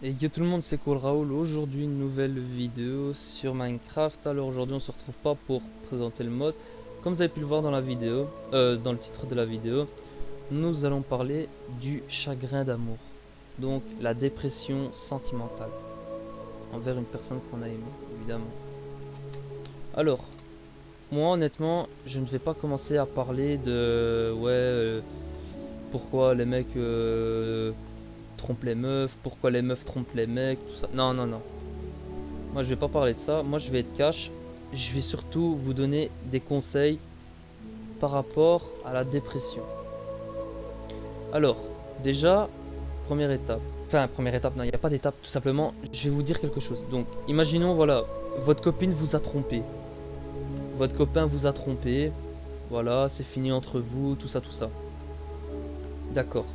Et yo tout le monde, c'est cool Raoul. Aujourd'hui, une nouvelle vidéo sur Minecraft. Alors aujourd'hui, on se retrouve pas pour présenter le mode. Comme vous avez pu le voir dans la vidéo, dans le titre de la vidéo, nous allons parler du chagrin d'amour. Donc la dépression sentimentale envers une personne qu'on a aimée, évidemment. Alors, moi honnêtement, je ne vais pas commencer à parler de pourquoi les mecs trompent les meufs, pourquoi les meufs trompent les mecs, tout ça. Non, non, non. Moi, je vais pas parler de ça. Moi, je vais être cash. Je vais surtout vous donner des conseils par rapport à la dépression. Alors, déjà, première étape. Enfin, première étape, non, il n'y a pas d'étape. Tout simplement, je vais vous dire quelque chose. Donc, imaginons, voilà, votre copine vous a trompé. Votre copain vous a trompé. Voilà, c'est fini entre vous, tout ça, tout ça. D'accord.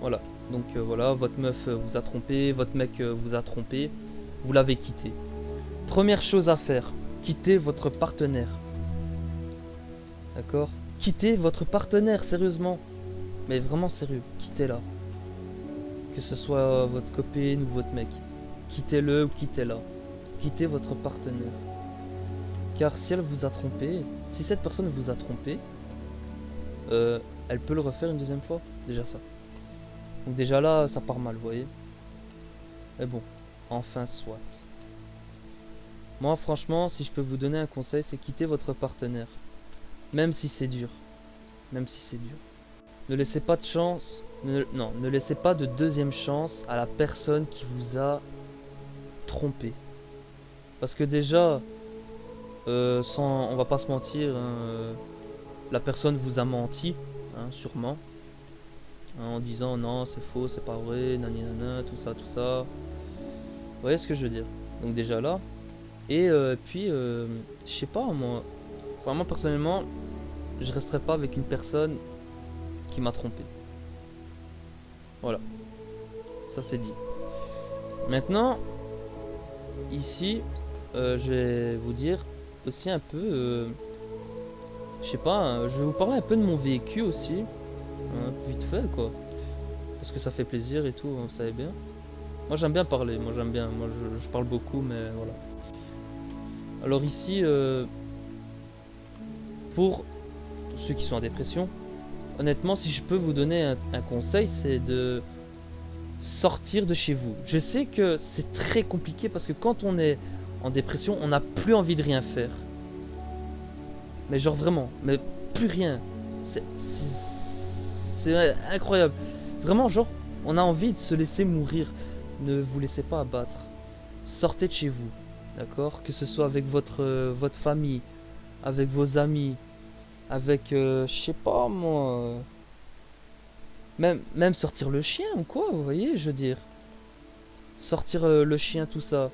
Voilà. Donc, voilà, votre meuf vous a trompé, votre mec vous a trompé. Vous l'avez quitté. Première chose à faire, quittez votre partenaire. D'accord? Quittez votre partenaire, sérieusement. Mais vraiment sérieux, quittez-la. Que ce soit votre copine ou votre mec. Quittez-le ou quittez-la. Quittez votre partenaire. Car si elle vous a trompé, si cette personne vous a trompé, elle peut le refaire une deuxième fois. Déjà ça. Donc déjà là, ça part mal, vous voyez. Mais bon, enfin soit. Moi franchement, si je peux vous donner un conseil, c'est quitter votre partenaire. Même si c'est dur. Même si c'est dur. Ne laissez pas de chance, non, ne laissez pas de deuxième chance à la personne qui vous a trompé. Parce que déjà, on va pas se mentir, hein, la personne vous a menti, hein, sûrement, hein, en disant non, c'est faux, c'est pas vrai, nanana, tout ça, tout ça. Vous voyez ce que je veux dire? Donc déjà là, et puis, je sais pas, moi personnellement, je resterai pas avec une personne qui m'a trompé. Voilà, ça c'est dit. Maintenant, ici, je vais vous dire aussi un peu, je sais pas, je vais vous parler un peu de mon vécu aussi, hein, vite fait quoi, parce que ça fait plaisir et tout, vous savez bien. Moi j'aime bien parler, moi j'aime bien, moi je parle beaucoup, mais voilà. Alors ici, pour ceux qui sont en dépression, honnêtement, si je peux vous donner un conseil, c'est de sortir de chez vous. Je sais que c'est très compliqué parce que quand on est en dépression, on n'a plus envie de rien faire. Mais genre vraiment, mais plus rien. C'est incroyable. Vraiment, genre, on a envie de se laisser mourir. Ne vous laissez pas abattre. Sortez de chez vous, d'accord? Que ce soit avec votre famille, avec vos amis, avec, je sais pas moi, même sortir le chien ou quoi, vous voyez, je veux dire. Sortir le chien, tout ça.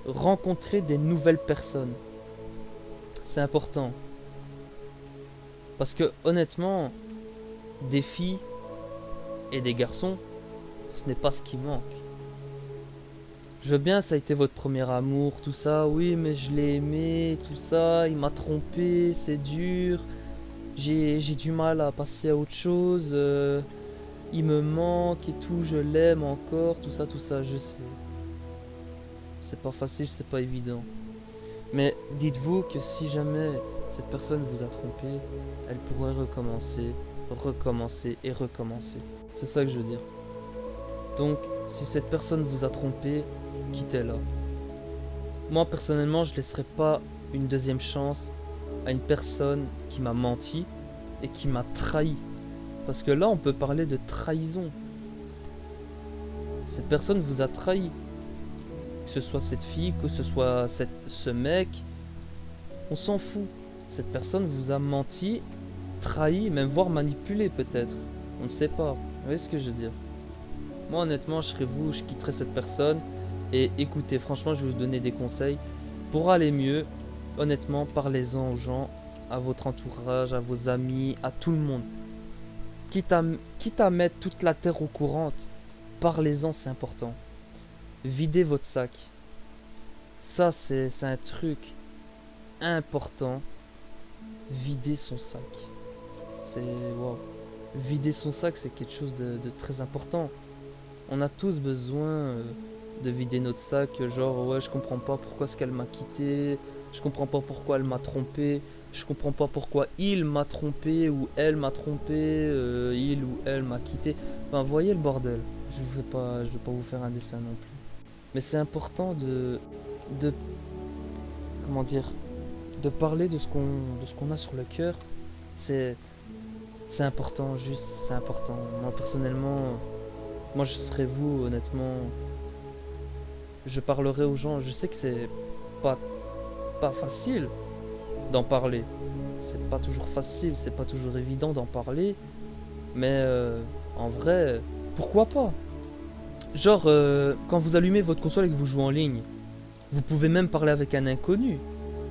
Rencontrer des nouvelles personnes. C'est important. Parce que honnêtement, des filles et des garçons, ce n'est pas ce qui manque. Je veux bien, ça a été votre premier amour, tout ça, oui, mais je l'ai aimé, tout ça, il m'a trompé, c'est dur, j'ai du mal à passer à autre chose, il me manque et tout, je l'aime encore, tout ça, je sais. C'est pas facile, c'est pas évident. Mais dites-vous que si jamais cette personne vous a trompé, elle pourrait recommencer, recommencer et recommencer. C'est ça que je veux dire. Donc, si cette personne vous a trompé, quittez-la. Moi, personnellement, je ne laisserai pas une deuxième chance à une personne qui m'a menti et qui m'a trahi. Parce que là, on peut parler de trahison. Cette personne vous a trahi. Que ce soit cette fille, que ce soit ce mec, on s'en fout. Cette personne vous a menti, trahi, même voire manipulé peut-être. On ne sait pas. Vous voyez ce que je veux dire? Moi honnêtement, je serais vous, je quitterais cette personne. Et écoutez, franchement, je vais vous donner des conseils. Pour aller mieux, honnêtement, parlez-en aux gens, à votre entourage, à vos amis, à tout le monde. Quitte à mettre toute la terre au courant, parlez-en, c'est important. Videz votre sac. Ça, c'est un truc important. Vider son sac. C'est... Wow. Vider son sac, c'est quelque chose de très important. on a tous besoin de vider notre sac, genre ouais je comprends pas pourquoi est-ce qu'elle m'a quitté, je comprends pas pourquoi elle m'a trompé, je comprends pas pourquoi il m'a trompé ou elle m'a trompé, il ou elle m'a quitté. Enfin voyez le bordel, je vais pas vous faire un dessin non plus. Mais c'est important de comment dire, de parler de ce qu'on a sur le cœur. C'est c'est important, juste c'est important. Moi personnellement, moi je serais vous honnêtement, je parlerai aux gens. Je sais que c'est pas pas facile d'en parler. C'est pas toujours facile, c'est pas toujours évident d'en parler, mais en vrai, pourquoi pas? Genre quand vous allumez votre console et que vous jouez en ligne, vous pouvez même parler avec un inconnu.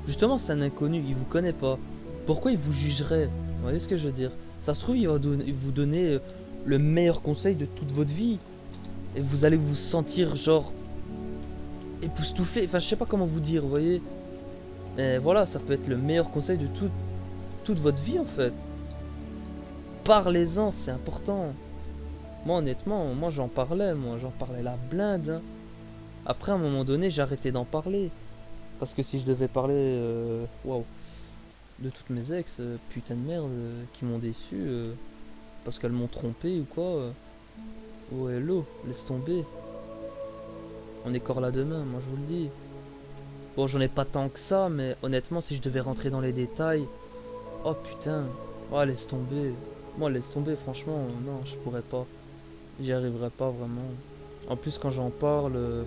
Justement, c'est un inconnu, il vous connaît pas. Pourquoi il vous jugerait? Vous voyez ce que je veux dire? Ça se trouve, il va vous donner le meilleur conseil de toute votre vie. Et vous allez vous sentir genre époustouflé. Enfin, je sais pas comment vous dire, vous voyez? Mais voilà, ça peut être le meilleur conseil de toute votre vie en fait. Parlez-en, c'est important. Moi, honnêtement, moi j'en parlais la blinde, hein. Après, à un moment donné, j'ai arrêté d'en parler. Parce que si je devais parler, waouh, de toutes mes ex, putain de merde, qui m'ont déçu, parce qu'elles m'ont trompé ou quoi, oh hello, laisse tomber. On est corps là demain, moi je vous le dis. Bon, j'en ai pas tant que ça, mais honnêtement, si je devais rentrer dans les détails, oh putain, oh laisse tomber. Moi, laisse tomber, franchement, non, je pourrais pas. J'y arriverais pas vraiment. En plus, quand j'en parle,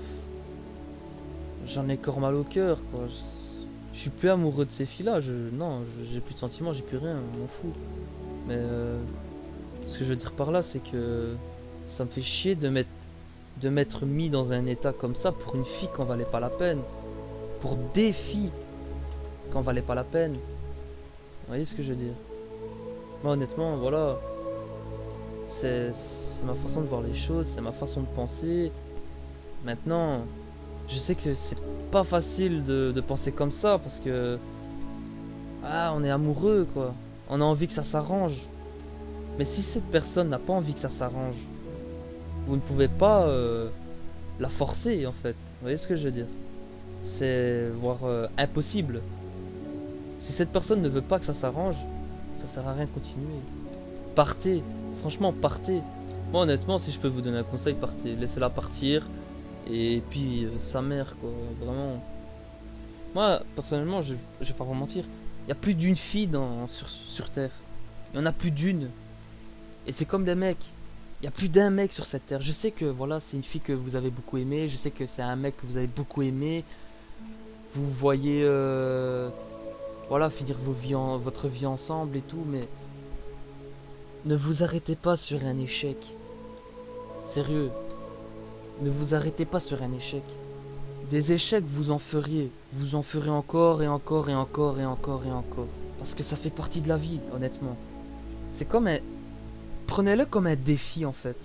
j'en ai corps mal au cœur, quoi. Je suis plus amoureux de ces filles-là. Non, j'ai plus de sentiments, j'ai plus rien, je m'en fous. Mais ce que je veux dire par là, c'est que ça me fait chier de m'être mis dans un état comme ça pour une fille qui en valait pas la peine. Pour des filles qui en valaient pas la peine. Vous voyez ce que je veux dire? Moi, honnêtement, voilà. C'est ma façon de voir les choses, c'est ma façon de penser. Maintenant, je sais que c'est pas facile de penser comme ça parce que ah, on est amoureux quoi. On a envie que ça s'arrange. Mais si cette personne n'a pas envie que ça s'arrange, vous ne pouvez pas la forcer en fait. Vous voyez ce que je veux dire? C'est voire impossible. Si cette personne ne veut pas que ça s'arrange, ça sert à rien de continuer. Partez, franchement partez. Moi honnêtement, si je peux vous donner un conseil, partez. Laissez-la partir. Et puis sa mère quoi, vraiment. Moi personnellement, je vais pas vous mentir, il y a plus d'une fille sur Terre. Il y en a plus d'une. Et c'est comme des mecs. Il y a plus d'un mec sur cette Terre. Je sais que voilà, c'est une fille que vous avez beaucoup aimée. Je sais que c'est un mec que vous avez beaucoup aimé. Vous voyez, voilà, finir votre vie ensemble et tout, mais ne vous arrêtez pas sur un échec. Sérieux. Ne vous arrêtez pas sur un échec. Des échecs, vous en feriez. Vous en ferez encore et encore et encore et encore et encore. Parce que ça fait partie de la vie, honnêtement. C'est comme un... Prenez-le comme un défi, en fait.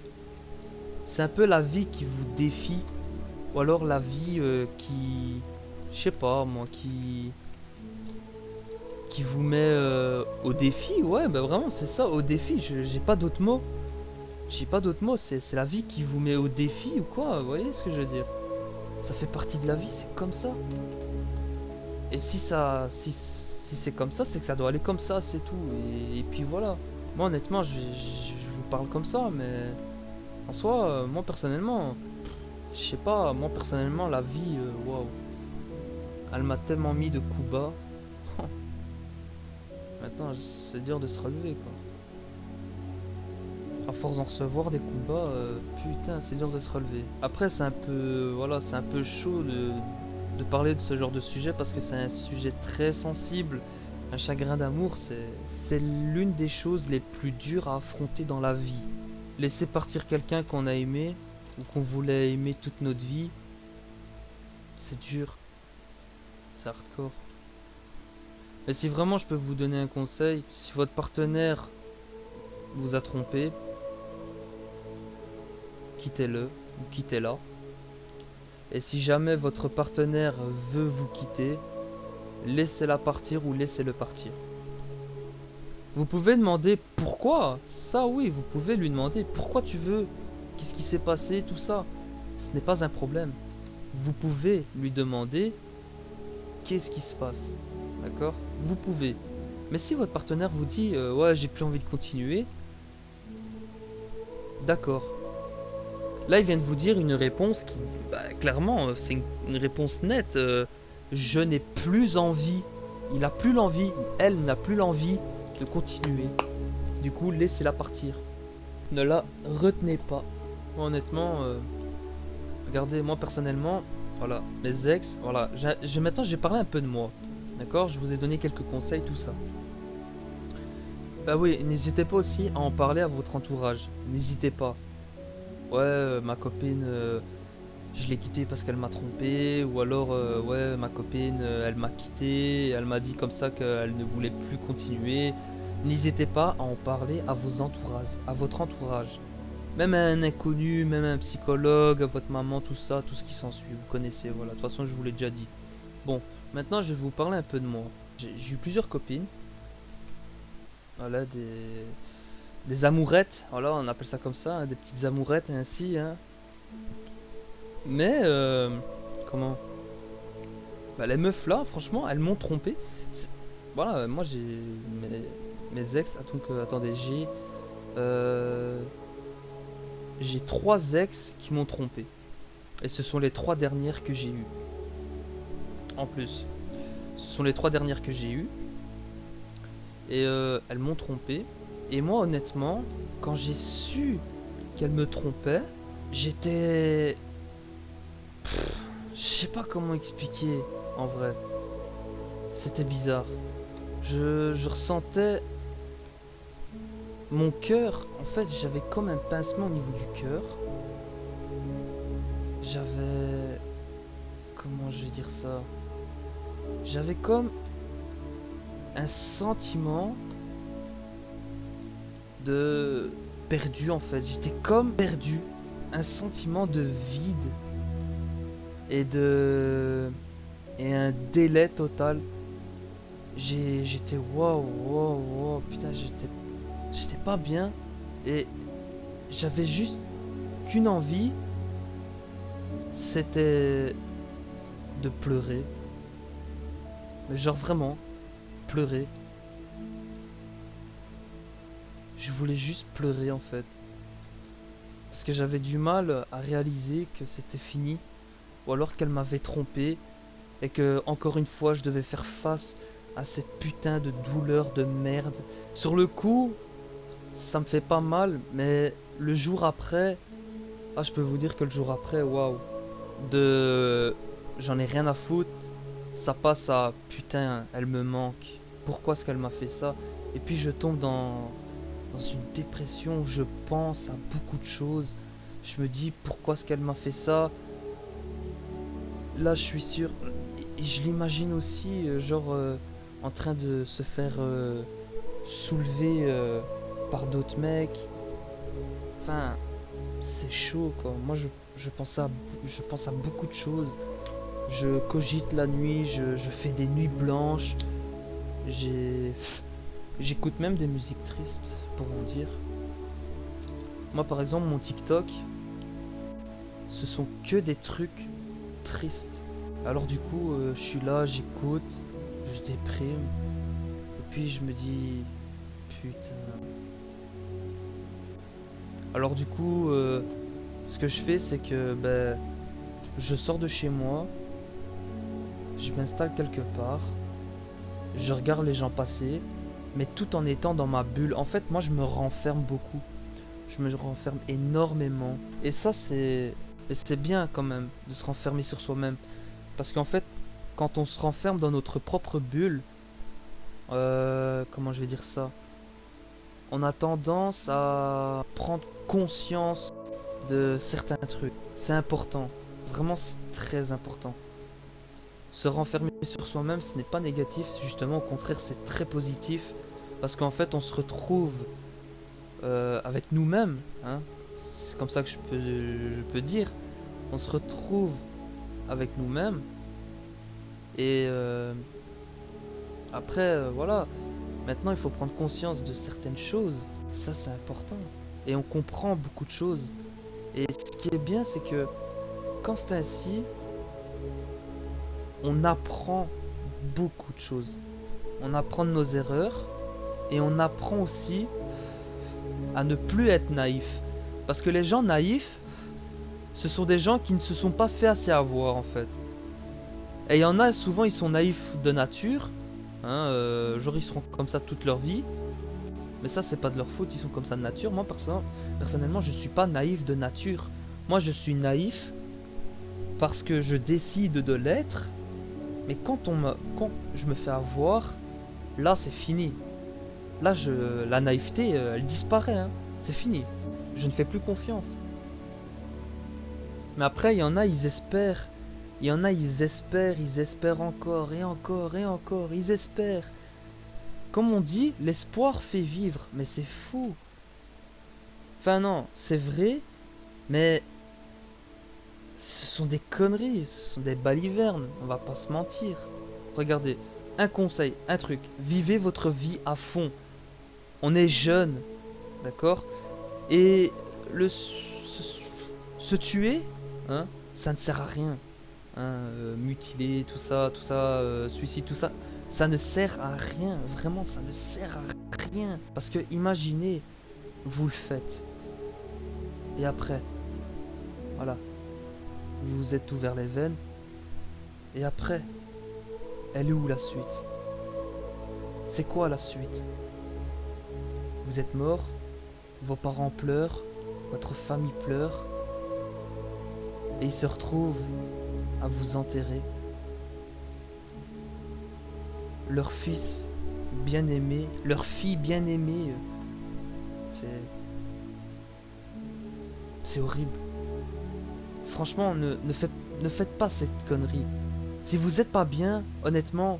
C'est un peu la vie qui vous défie. Ou alors la vie qui... Je sais pas, moi, qui vous met au défi. Ouais, bah vraiment, c'est ça, au défi. J'ai pas d'autres mots. J'ai pas d'autres mots. C'est la vie qui vous met au défi ou quoi. Vous voyez ce que je veux dire? Ça fait partie de la vie, c'est comme ça. Et si c'est comme ça, c'est que ça doit aller comme ça, c'est tout. Et puis voilà. Moi honnêtement, je vous parle comme ça, mais en soi, moi personnellement, je sais pas, moi personnellement, la vie, waouh, elle m'a tellement mis de coups bas. Maintenant, c'est dur de se relever, quoi. À force d'en recevoir des coups bas, putain, c'est dur de se relever. Après, c'est un peu, voilà, c'est un peu chaud de parler de ce genre de sujet parce que c'est un sujet très sensible. Un chagrin d'amour, c'est l'une des choses les plus dures à affronter dans la vie. Laisser partir quelqu'un qu'on a aimé ou qu'on voulait aimer toute notre vie, c'est dur. C'est hardcore. Mais si vraiment je peux vous donner un conseil, si votre partenaire vous a trompé, quittez-le ou quittez-la. Et si jamais votre partenaire veut vous quitter, laissez-la partir ou laissez-le partir. Vous pouvez demander pourquoi. Ça oui, vous pouvez lui demander pourquoi tu veux qu'est-ce qui s'est passé, tout ça. Ce n'est pas un problème. Vous pouvez lui demander qu'est-ce qui se passe. D'accord? Vous pouvez. Mais si votre partenaire vous dit ouais, j'ai plus envie de continuer, d'accord. Là, il vient de vous dire une réponse qui, bah, clairement, c'est une réponse nette. Je n'ai plus envie. Il a plus l'envie. Elle n'a plus l'envie de continuer. Du coup, laissez-la partir. Ne la retenez pas. Moi, honnêtement, regardez, moi personnellement, voilà, mes ex, voilà. Maintenant, j'ai parlé un peu de moi. D'accord? Je vous ai donné quelques conseils, tout ça. Bah oui, n'hésitez pas aussi à en parler à votre entourage. N'hésitez pas. Ouais, ma copine, je l'ai quittée parce qu'elle m'a trompé. Ou alors, ouais, ma copine, elle m'a quitté. Elle m'a dit comme ça qu'elle ne voulait plus continuer. N'hésitez pas à en parler à vos entourages, à votre entourage. Même à un inconnu, même à un psychologue, à votre maman, tout ça, tout ce qui s'ensuit. Vous connaissez, voilà. De toute façon, je vous l'ai déjà dit. Bon, maintenant, je vais vous parler un peu de moi. J'ai eu plusieurs copines. Voilà, des amourettes, voilà, on appelle ça comme ça, hein, des petites amourettes ainsi, hein. Mais, comment? Bah, les meufs là, franchement, elles m'ont trompé. Voilà, moi j'ai mes ex, donc attendez, j'ai 3 ex qui m'ont trompé. Et ce sont les 3 dernières que j'ai eues. En plus, ce sont les 3 dernières que j'ai eues. Et elles m'ont trompé. Et moi, honnêtement, quand j'ai su qu'elles me trompaient, j'étais... Je sais pas comment expliquer, en vrai. C'était bizarre. Je ressentais... Mon cœur, en fait, j'avais comme un pincement au niveau du cœur. J'avais... Comment je vais dire ça? J'avais comme un sentiment de perdu, en fait. J'étais comme perdu. Un sentiment de vide. Et un délai total. J'étais waouh, putain, j'étais pas bien. Et j'avais juste qu'une envie, c'était de pleurer. Mais genre vraiment, pleurer. Je voulais juste pleurer en fait. Parce que j'avais du mal à réaliser que c'était fini. Ou alors qu'elle m'avait trompé. Et que, encore une fois, je devais faire face à cette putain de douleur de merde. Sur le coup, ça me fait pas mal. Mais le jour après... Ah, je peux vous dire que le jour après, waouh. J'en ai rien à foutre. Ça passe à... Putain, elle me manque. Pourquoi est-ce qu'elle m'a fait ça? Et puis je tombe dans une dépression où je pense à beaucoup de choses. Je me dis, pourquoi est-ce qu'elle m'a fait ça? Là, je suis sûr. Et je l'imagine aussi, genre, en train de se faire soulever par d'autres mecs. Enfin, c'est chaud, quoi. Moi, je pense à beaucoup de choses. Je cogite la nuit, je fais des nuits blanches. J'écoute même des musiques tristes, pour vous dire. Moi, par exemple, mon TikTok, ce sont que des trucs tristes. Alors du coup, je suis là, j'écoute, je déprime. Et puis je me dis, putain. Alors du coup, ce que je fais, c'est que ben, je sors de chez moi, je m'installe quelque part, je regarde les gens passer, mais tout en étant dans ma bulle. En fait, moi, je me renferme beaucoup. Je me renferme énormément. Et ça, c'est bien quand même de se renfermer sur soi-même. Parce qu'en fait, quand on se renferme dans notre propre bulle, comment je vais dire ça? On a tendance à prendre conscience de certains trucs. C'est important. Vraiment, c'est très important. Se renfermer sur soi-même, ce n'est pas négatif, c'est justement au contraire, c'est très positif. Parce qu'en fait, on se retrouve avec nous-mêmes. Hein. C'est comme ça que je peux dire. On se retrouve avec nous-mêmes. Et après, voilà. Maintenant, il faut prendre conscience de certaines choses. Ça, c'est important. Et on comprend beaucoup de choses. Et ce qui est bien, c'est que quand c'est ainsi, on apprend beaucoup de choses. On apprend de nos erreurs et on apprend aussi à ne plus être naïf. Parce que les gens naïfs, ce sont des gens qui ne se sont pas fait assez avoir en fait. Et il y en a souvent, ils sont naïfs de nature, hein, genre ils seront comme ça toute leur vie. Mais ça, c'est pas de leur faute, ils sont comme ça de nature. Moi, personnellement, je suis pas naïf de nature. Moi, je suis naïf parce que je décide de l'être. Mais quand je me fais avoir, là, c'est fini. Là, la naïveté, elle disparaît. Hein. C'est fini. Je ne fais plus confiance. Mais après, il y en a, ils espèrent. Il y en a, ils espèrent encore et encore et encore. Ils espèrent. Comme on dit, l'espoir fait vivre. Mais c'est fou. Enfin non, c'est vrai, mais ce sont des conneries, ce sont des balivernes, on va pas se mentir. Regardez, un conseil, un truc, vivez votre vie à fond. On est jeune, d'accord? Et se tuer, hein, ça ne sert à rien. Hein, mutiler, tout ça, suicide, tout ça, ça ne sert à rien. Vraiment, ça ne sert à rien. Parce que imaginez, vous le faites. Et après, voilà, vous vous êtes ouvert les veines. Et après, elle est où la suite? C'est quoi la suite? Vous êtes mort, vos parents pleurent, votre famille pleure, et ils se retrouvent à vous enterrer. Leur fils bien-aimé, leur fille bien-aimée, c'est... c'est horrible. Franchement, ne faites pas cette connerie. Si vous êtes pas bien, honnêtement,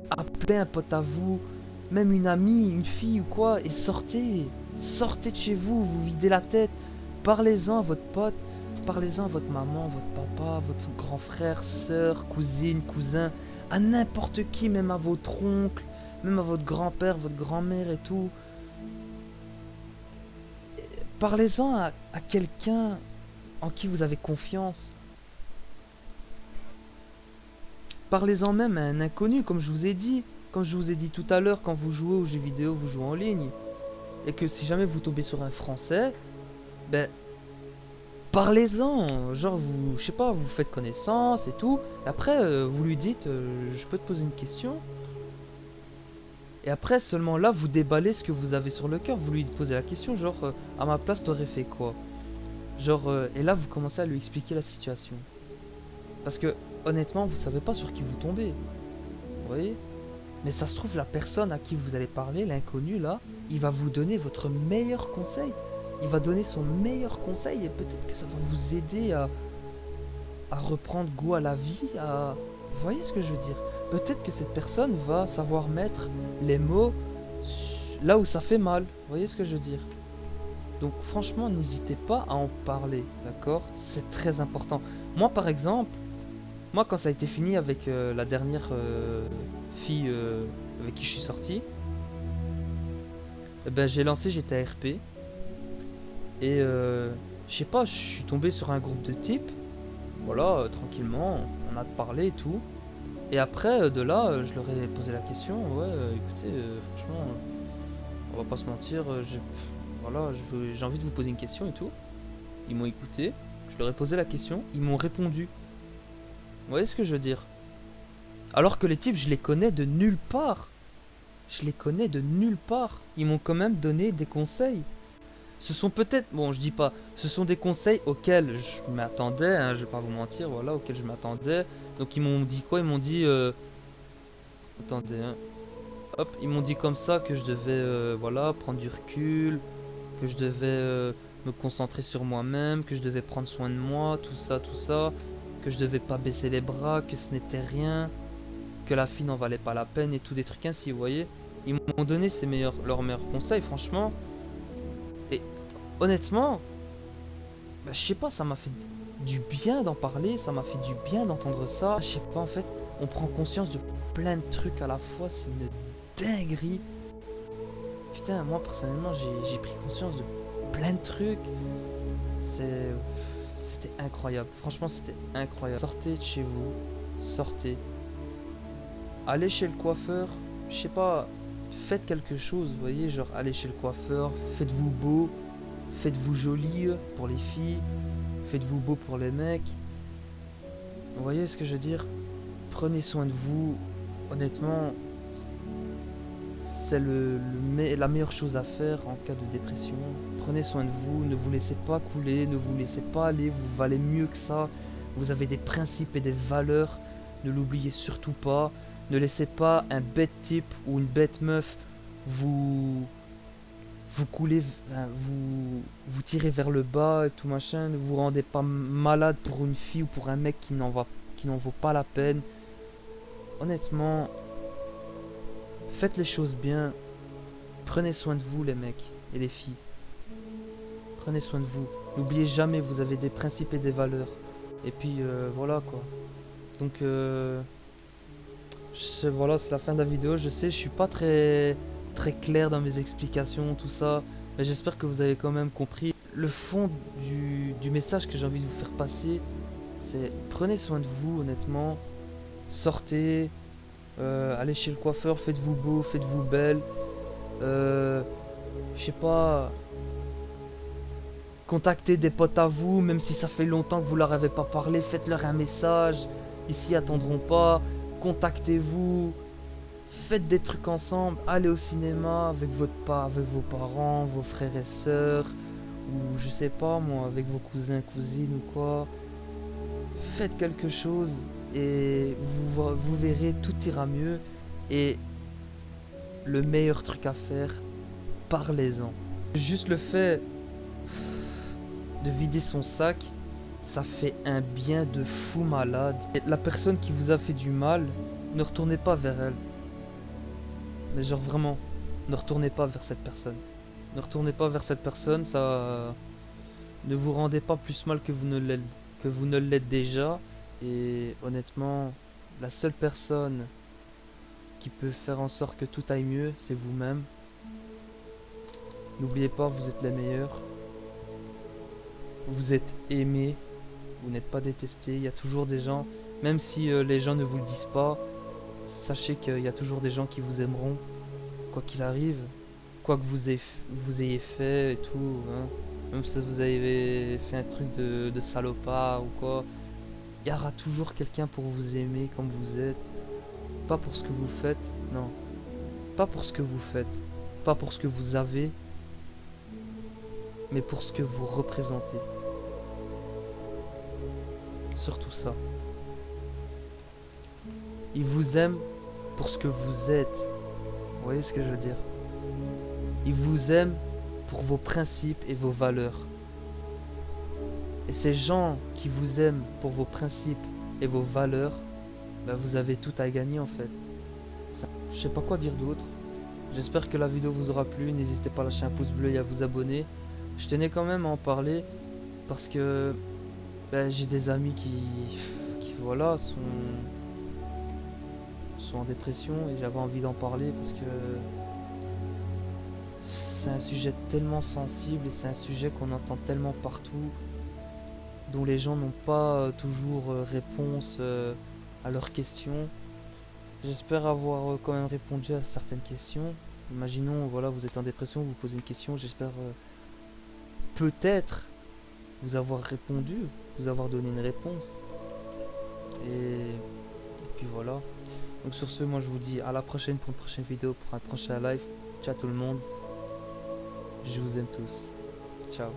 appelez un pote à vous, même une amie, une fille ou quoi, et sortez. Sortez de chez vous, vous videz la tête. Parlez-en à votre pote, parlez-en à votre maman, votre papa, votre grand frère, soeur, cousine, cousin, à n'importe qui, même à votre oncle, même à votre grand-père, votre grand-mère et tout. Parlez-en à quelqu'un en qui vous avez confiance. Parlez-en même à un inconnu, comme je vous ai dit. Comme je vous ai dit tout à l'heure, quand vous jouez aux jeux vidéo, vous jouez en ligne. Et que si jamais vous tombez sur un Français, ben, parlez-en. Genre, vous, je sais pas, vous faites connaissance et tout. Et après, vous lui dites, je peux te poser une question. Et après, seulement là, vous déballez ce que vous avez sur le cœur. Vous lui posez la question, genre, à ma place, t'aurais fait quoi? Genre, et là, vous commencez à lui expliquer la situation. Parce que, honnêtement, vous savez pas sur qui vous tombez. Vous voyez? Mais ça se trouve, la personne à qui vous allez parler, l'inconnu là, il va vous donner votre meilleur conseil. Il va donner son meilleur conseil et peut-être que ça va vous aider à reprendre goût à la vie, à... Vous voyez ce que je veux dire? Peut-être que cette personne va savoir mettre les mots là où ça fait mal. Vous voyez ce que je veux dire? Donc franchement, n'hésitez pas à en parler, d'accord? C'est très important. Moi par exemple, moi quand ça a été fini avec la dernière fille avec qui je suis sorti, eh ben, j'ai lancé GTA RP. Et je sais pas, je suis tombé sur un groupe de types. Voilà, tranquillement, on a parlé et tout. Et après, de là, je leur ai posé la question. Ouais, écoutez, franchement, on va pas se mentir, voilà, j'ai envie de vous poser une question et tout. Ils m'ont écouté, je leur ai posé la question, ils m'ont répondu. Vous voyez ce que je veux dire? Alors que les types, je les connais de nulle part. Je les connais de nulle part. Ils m'ont quand même donné des conseils. Ce sont peut-être, bon je dis pas, ce sont des conseils auxquels je m'attendais, hein, je vais pas vous mentir, voilà, auxquels je m'attendais. Donc ils m'ont dit quoi? Ils m'ont dit, attendez, hein. Hop, ils m'ont dit comme ça que je devais, voilà, prendre du recul, que je devais me concentrer sur moi-même, que je devais prendre soin de moi, tout ça, que je devais pas baisser les bras, que ce n'était rien, que la fille n'en valait pas la peine et tout des trucs ainsi, vous voyez. Ils m'ont donné leurs meilleurs conseils, franchement. Et honnêtement, bah, je sais pas, ça m'a fait du bien d'en parler, ça m'a fait du bien d'entendre ça. Je sais pas, en fait, on prend conscience de plein de trucs à la fois, c'est une dinguerie. Putain, moi personnellement, j'ai pris conscience de plein de trucs. C'était incroyable. Franchement, c'était incroyable. Sortez de chez vous. Sortez. Allez chez le coiffeur. Je sais pas. Faites quelque chose, vous voyez. Genre, allez chez le coiffeur. Faites-vous beau. Faites-vous joli pour les filles. Faites-vous beau pour les mecs. Vous voyez ce que je veux dire? Prenez soin de vous. Honnêtement, c'est la meilleure chose à faire en cas de dépression. Prenez soin de vous, ne vous laissez pas couler, ne vous laissez pas aller, vous valez mieux que ça. Vous avez des principes et des valeurs, ne l'oubliez surtout pas. Ne laissez pas un bête type ou une bête meuf vous coulez, vous tirez vers le bas et tout machin. Ne vous rendez pas malade pour une fille ou pour un mec qui n'en vaut pas la peine. Honnêtement, faites les choses bien. Prenez soin de vous les mecs et les filles. Prenez soin de vous. N'oubliez jamais, vous avez des principes et des valeurs. Et puis voilà quoi. Donc voilà, c'est la fin de la vidéo. Je sais, je suis pas très clair dans mes explications, tout ça. Mais j'espère que vous avez quand même compris. Le fond du message que j'ai envie de vous faire passer, c'est prenez soin de vous honnêtement. Sortez. Allez chez le coiffeur, faites-vous beau, faites-vous belle. Je sais pas. Contactez des potes à vous, même si ça fait longtemps que vous leur avez pas parlé, faites-leur un message. Ici, attendront pas. Contactez-vous. Faites des trucs ensemble. Allez au cinéma avec vos parents, vos frères et sœurs. Ou je sais pas moi, avec vos cousins, cousines ou quoi. Faites quelque chose et vous verrez, tout ira mieux. Et le meilleur truc à faire, parlez-en. Juste le fait de vider son sac, ça fait un bien de fou malade. Et la personne qui vous a fait du mal, ne retournez pas vers elle. Mais genre vraiment, ne retournez pas vers cette personne. Ne retournez pas vers cette personne, ça... Ne vous rendez pas plus mal que vous ne l'êtes déjà. Et honnêtement, la seule personne qui peut faire en sorte que tout aille mieux, c'est vous-même. N'oubliez pas, vous êtes les meilleurs. Vous êtes aimés. Vous n'êtes pas détestés. Il y a toujours des gens, même si les gens ne vous le disent pas, sachez qu'il y a toujours des gens qui vous aimeront. Quoi qu'il arrive. Quoi que vous ayez fait et tout. Hein. Même si vous avez fait un truc de salopard ou quoi. Il y aura toujours quelqu'un pour vous aimer comme vous êtes. Pas pour ce que vous faites, non. Pas pour ce que vous faites. Pas pour ce que vous avez. Mais pour ce que vous représentez. Surtout ça. Il vous aime pour ce que vous êtes. Vous voyez ce que je veux dire? Il vous aime pour vos principes et vos valeurs. Et ces gens qui vous aiment pour vos principes et vos valeurs, bah vous avez tout à gagner en fait. Je sais pas quoi dire d'autre. J'espère que la vidéo vous aura plu. N'hésitez pas à lâcher un pouce bleu et à vous abonner. Je tenais quand même à en parler parce que bah, j'ai des amis qui voilà, sont en dépression et j'avais envie d'en parler parce que c'est un sujet tellement sensible et c'est un sujet qu'on entend tellement partout, dont les gens n'ont pas toujours réponse à leurs questions. J'espère avoir quand même répondu à certaines questions. Imaginons, voilà, vous êtes en dépression, vous posez une question, j'espère peut-être vous avoir répondu, vous avoir donné une réponse. Et puis voilà. Donc sur ce, moi je vous dis à la prochaine pour une prochaine vidéo, pour un prochain live. Ciao tout le monde. Je vous aime tous. Ciao.